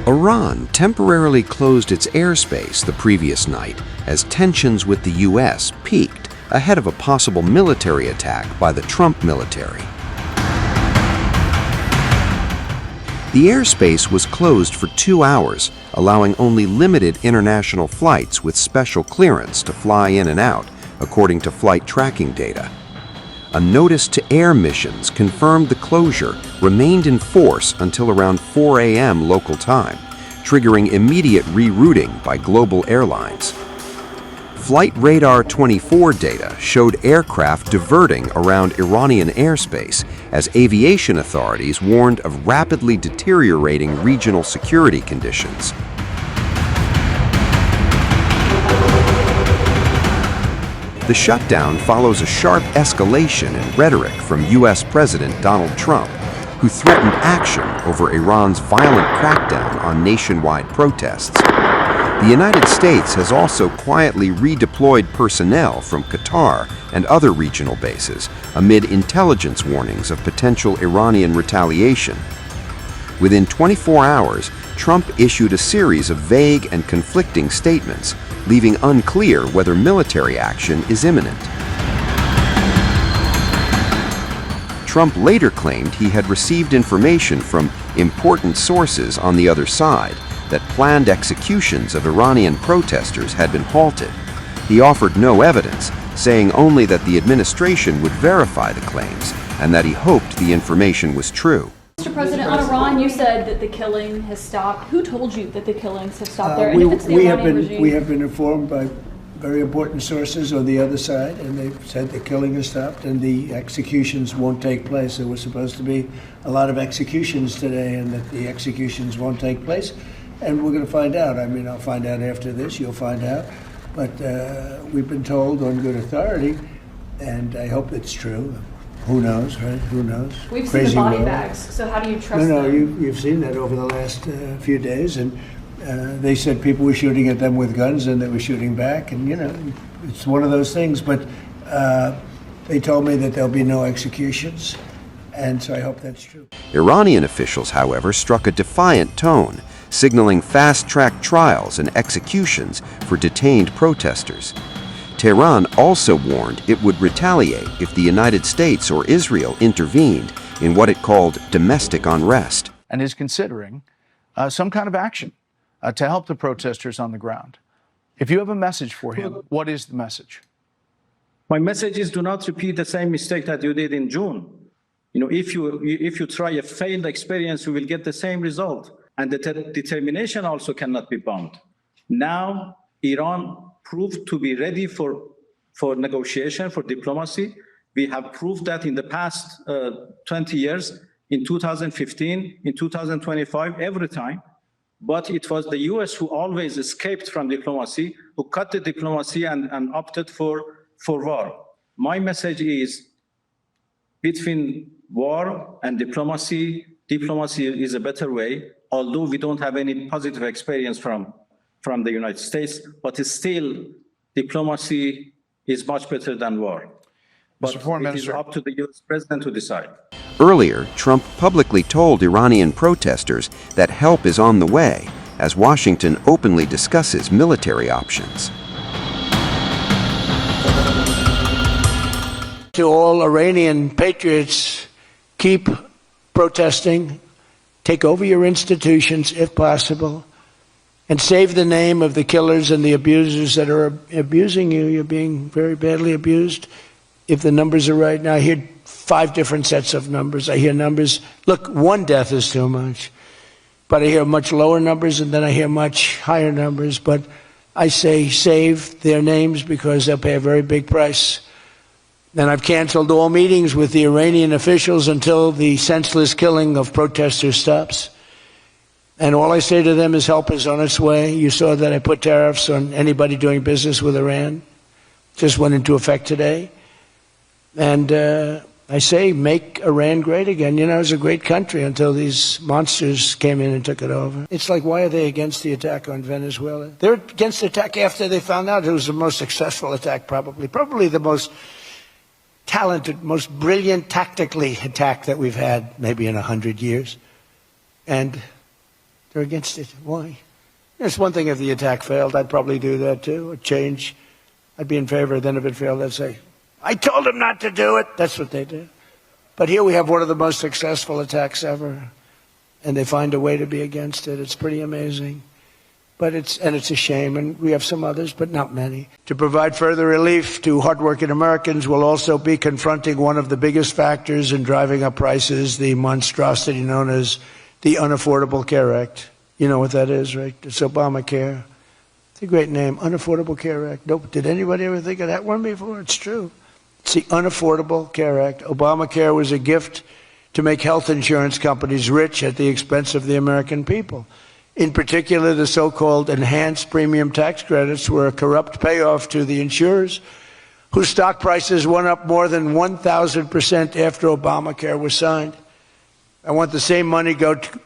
Iran temporarily closed its airspace the previous night as tensions with the U.S. peaked ahead of a possible military attack by the Trump military. The airspace was closed for 2 hours, allowing only limited international flights with special clearance to fly in and out, according to flight tracking data. A notice to air missions confirmed the closure remained in force until around 4 a.m. local time, triggering immediate rerouting by global airlines. Flight Radar 24 data showed aircraft diverting around Iranian airspace as aviation authorities warned of rapidly deteriorating regional security conditions. The shutdown follows a sharp escalation in rhetoric from U.S. President Donald Trump, who threatened action over Iran's violent crackdown on nationwide protests. The United States has also quietly redeployed personnel from Qatar and other regional bases amid intelligence warnings of potential Iranian retaliation. Within 24 hours, Trump issued a series of vague and conflicting statements, leaving unclear whether military action is imminent. Trump later claimed he had received information from important sources on the other side that planned executions of Iranian protesters had been halted. He offered no evidence, saying only that the administration would verify the claims and that he hoped the information was true. Mr. President, on Iran, you said that the killing has stopped. Who told you that the killings have stopped there? We have been informed by very important sources on the other side, and they've said the killing has stopped and the executions won't take place. There was supposed to be a lot of executions today, and that the executions won't take place. And we're going to find out. I mean, I'll find out after this. You'll find out. But we've been told on good authority, and I hope it's true. Who knows, right? Who knows? We've seen the body bags, so how do you trust them? No, you've seen that over the last few days, and they said people were shooting at them with guns, and they were shooting back, and, you know, it's one of those things. But they told me that there'll be no executions, and so I hope that's true. Iranian officials, however, struck a defiant tone, signaling fast-track trials and executions for detained protesters. Tehran also warned it would retaliate if the United States or Israel intervened in what it called domestic unrest. And is considering some kind of action to help the protesters on the ground. If you have a message for him, what is the message? My message is do not repeat the same mistake that you did in June. You know, if you try a failed experience, you will get the same result. And the determination also cannot be bound. Now, Iran proved to be ready for negotiation, for diplomacy. We have proved that in the past 20 years, in 2015, in 2025, every time. But it was the US who always escaped from diplomacy, who cut the diplomacy and opted for war. My message is, between war and diplomacy, diplomacy is a better way, although we don't have any positive experience from the United States, but still, diplomacy is much better than war. But it is up to the US president to decide. Earlier, Trump publicly told Iranian protesters that help is on the way, as Washington openly discusses military options. To all Iranian patriots, keep protesting, take over your institutions if possible, and save the name of the killers and the abusers that are abusing you. You're being very badly abused. If the numbers are right now, I hear 5 different sets of numbers. I hear numbers, look, 1 death is too much. But I hear much lower numbers, and then I hear much higher numbers. But I say save their names because they'll pay a very big price. And I've canceled all meetings with the Iranian officials until the senseless killing of protesters stops. And all I say to them is help is on its way. You saw that I put tariffs on anybody doing business with Iran. Just went into effect today. And I say make Iran great again. You know, it was a great country until these monsters came in and took it over. It's like, why are they against the attack on Venezuela? They're against the attack after they found out it was the most successful attack, probably the most talented, most brilliant tactically attack that we've had maybe in 100 years. And They're against it. Why? It's one thing if the attack failed. I'd probably do that too. A change. I'd be in favor. Then if it failed, I'd say, I told them not to do it. That's what they do. But here we have one of the most successful attacks ever. And they find a way to be against it. It's pretty amazing. But it's a shame, and we have some others, but not many. To provide further relief to hardworking Americans, we'll also be confronting one of the biggest factors in driving up prices, the monstrosity known as the Unaffordable Care Act. You know what that is, right? It's Obamacare. It's a great name, Unaffordable Care Act. Nope. Did anybody ever think of that one before? It's true. It's the Unaffordable Care Act. Obamacare was a gift to make health insurance companies rich at the expense of the American people. In particular, the so-called enhanced premium tax credits were a corrupt payoff to the insurers, whose stock prices went up more than 1,000% after Obamacare was signed. I want the same money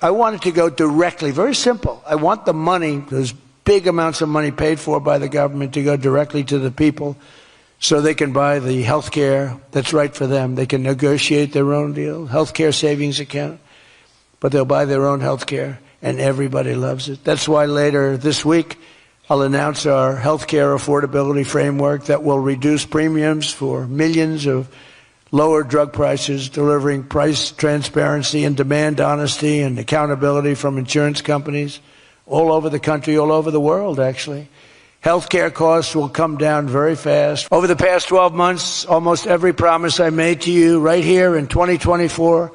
I want it to go directly, very simple. I want the money, those big amounts of money paid for by the government, to go directly to the people so they can buy the health care that's right for them. They can negotiate their own deal, health care savings account, but they'll buy their own health care. And everybody loves it. That's why later this week, I'll announce our healthcare affordability framework that will reduce premiums for millions of lower drug prices, delivering price transparency and demand honesty and accountability from insurance companies all over the country, all over the world, actually. Healthcare costs will come down very fast. Over the past 12 months, almost every promise I made to you right here in 2024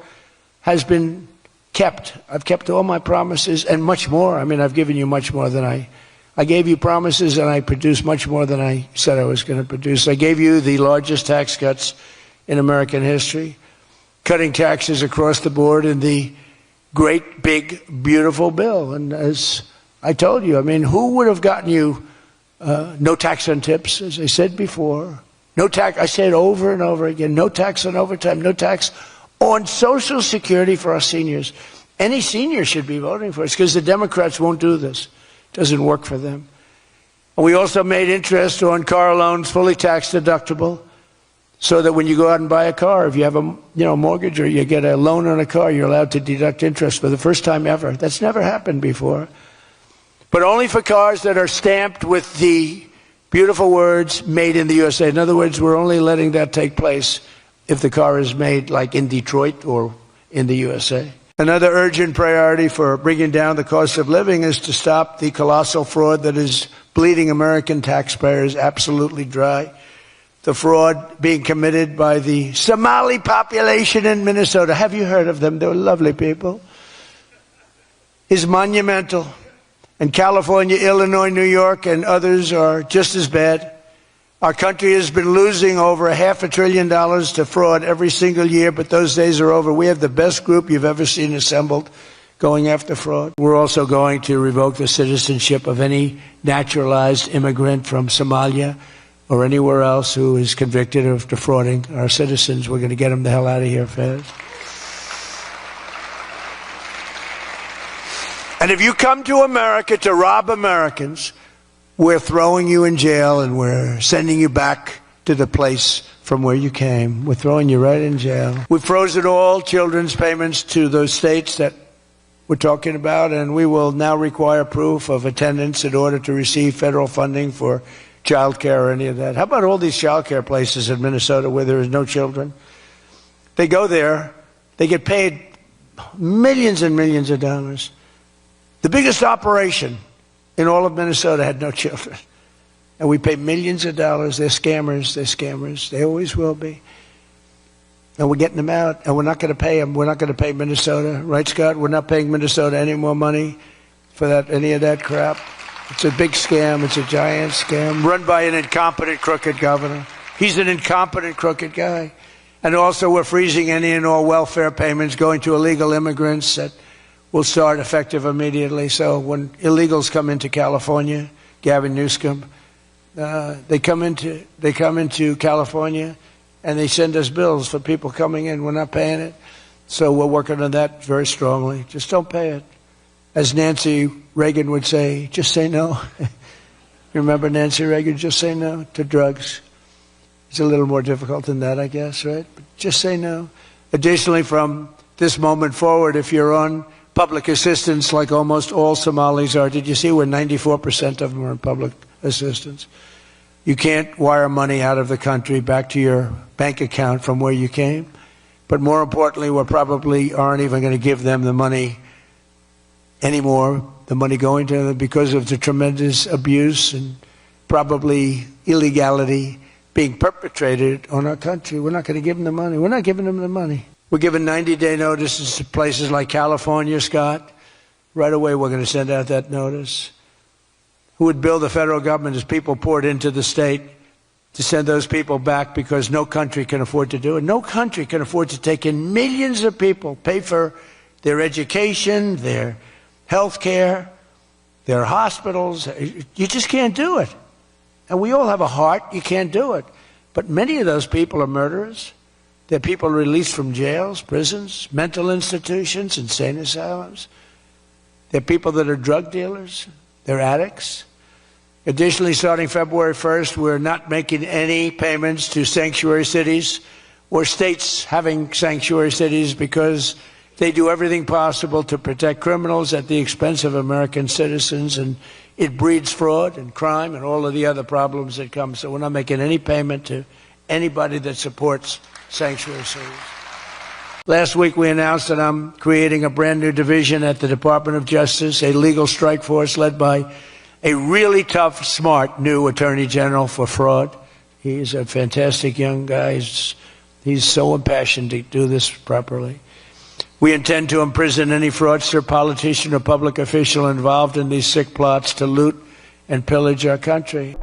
has been kept. I've kept all my promises and much more. I mean, I've given you much more than I gave you promises, and I produced much more than I said I was going to produce. I gave you the largest tax cuts in American history, cutting taxes across the board in the great, big, beautiful bill. And as I told you, I mean, who would have gotten you no tax on tips, as I said before, no tax, I say it over and over again, no tax on overtime, no tax on Social Security for our seniors. Any senior should be voting for us because the Democrats won't do this. It doesn't work for them. And we also made interest on car loans fully tax deductible so that when you go out and buy a car, if you have a mortgage or you get a loan on a car, you're allowed to deduct interest for the first time ever. That's never happened before. But only for cars that are stamped with the beautiful words, made in the USA. In other words, we're only letting that take place if the car is made like in Detroit or in the USA. Another urgent priority for bringing down the cost of living is to stop the colossal fraud that is bleeding American taxpayers absolutely dry. The fraud being committed by the Somali population in Minnesota, have you heard of them? They're lovely people, is monumental. And California, Illinois, New York, and others are just as bad. Our country has been losing over $500 billion to fraud every single year, but those days are over. We have the best group you've ever seen assembled going after fraud. We're also going to revoke the citizenship of any naturalized immigrant from Somalia or anywhere else who is convicted of defrauding our citizens. We're going to get them the hell out of here fast. And if you come to America to rob Americans, we're throwing you in jail and we're sending you back to the place from where you came. We're throwing you right in jail. We've frozen all children's payments to those states that we're talking about, and we will now require proof of attendance in order to receive federal funding for child care or any of that. How about all these child care places in Minnesota where there is no children? They go there, they get paid millions and millions of dollars. The biggest operation in all of Minnesota had no children. And we pay millions of dollars. They're scammers. They're scammers. They always will be. And we're getting them out, and we're not going to pay them. We're not going to pay Minnesota. Right, Scott? We're not paying Minnesota any more money for that, any of that crap. It's a big scam. It's a giant scam run by an incompetent, crooked governor. He's an incompetent, crooked guy. And also we're freezing any and all welfare payments going to illegal immigrants that will start effective immediately. So when illegals come into California, Gavin Newsom, they come into California and they send us bills for people coming in. We're not paying it. So we're working on that very strongly. Just don't pay it. As Nancy Reagan would say, just say no. You remember Nancy Reagan? Just say no to drugs. It's a little more difficult than that, I guess, right? But just say no. Additionally, from this moment forward, if you're on public assistance like almost all Somalis are. Did you see where 94% of them are in public assistance? You can't wire money out of the country back to your bank account from where you came. But more importantly, we probably aren't even going to give them the money anymore, the money going to them, because of the tremendous abuse and probably illegality being perpetrated on our country. We're not going to give them the money. We're not giving them the money. We're giving 90-day notices to places like California, Scott. Right away, we're going to send out that notice. Who would bill the federal government as people poured into the state to send those people back, because no country can afford to do it. No country can afford to take in millions of people, pay for their education, their health care, their hospitals. You just can't do it. And we all have a heart. You can't do it. But many of those people are murderers. They're people released from jails, prisons, mental institutions, insane asylums. They're people that are drug dealers. They're addicts. Additionally, starting February 1st, we're not making any payments to sanctuary cities or states having sanctuary cities, because they do everything possible to protect criminals at the expense of American citizens, and it breeds fraud and crime and all of the other problems that come. So we're not making any payment to anybody that supports sanctuary cities. Last week we announced that I'm creating a brand new division at the Department of Justice, a legal strike force led by a really tough, smart new Attorney General for fraud. He's a fantastic young guy. He's so impassioned to do this properly. We intend to imprison any fraudster, politician, or public official involved in these sick plots to loot and pillage our country.